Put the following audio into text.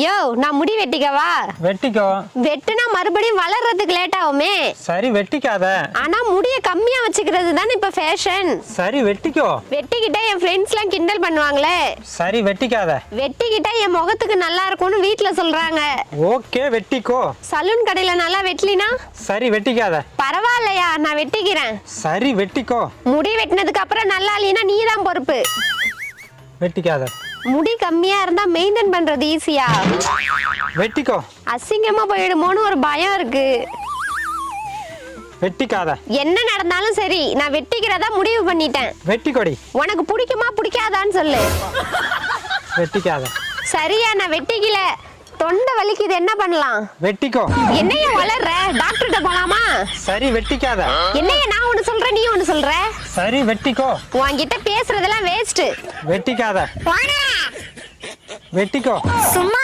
யோ நான் முடி வெட்டிக்கவா? வெட்டிக்கோ. வெட்டுனா மறுபடியும் வளர்றதுக்கு லேட் ஆகுமே. சரி வெட்டிக்காத. ஆனா முடிய கம்மியா வச்சுக்கிறது தானே இப்ப ஃபேஷன். சரி வெட்டிக்கோ. வெட்டிக்கிட்டா என் ஃப்ரெண்ட்ஸ்லாம் கிண்டல் பண்ணுவாங்களே. சரி வெட்டிக்காத. வெட்டிக்கிட்டா என் முகத்துக்கு நல்லா இருக்கும்னு வீட்ல சொல்றாங்க. ஓகே வெட்டிக்கோ. சலூன் கடையில நல்லா வெட்டலினா? சரி வெட்டிக்காத. பரவாயில்லையா, நான் வெட்டிக்கிறேன். சரி வெட்டிக்கோ. முடி வெட்டினதுக்கு அப்புறம் நல்லா இல்லைன்னா நீ தான் பொறுப்பு. வெட்டிக்காத. முடி கம்மியா இருந்தா மெயின்டைன் பண்றது ஈஸியா? வெட்டிக்கோ. அசிங்கமா போயிடுமோன்னு ஒரு பயம் இருக்கு. வெட்டிக்காத. என்ன நடந்தாலும் சரி நான் வெட்டிக்கிறதா முடிவு பண்ணிட்டேன். வெட்டிக்கொடி. உனக்கு பிடிக்குமா பிடிக்காதான்னு சொல்லு. வெட்டிக்காத. சரியா, நான் வெட்டிக்கல. தொண்டை வலிக்குது, என்ன பண்ணலாம்? வெட்டிக்கோ. என்னைய வளர்ற, டாக்டர்கிட்ட போலாமா? சரி வெட்டிக்காத. என்னைய நான் ஒண்ணு சொல்றேன் நீ ஒண்ணு சொல்ற. சரி வெட்டிக்கோ. உன்கிட்ட பேசுறதெல்லாம் வேஸ்ட். வெட்டிக்காத. போடா. வெட்டிக்கோ. சும்மா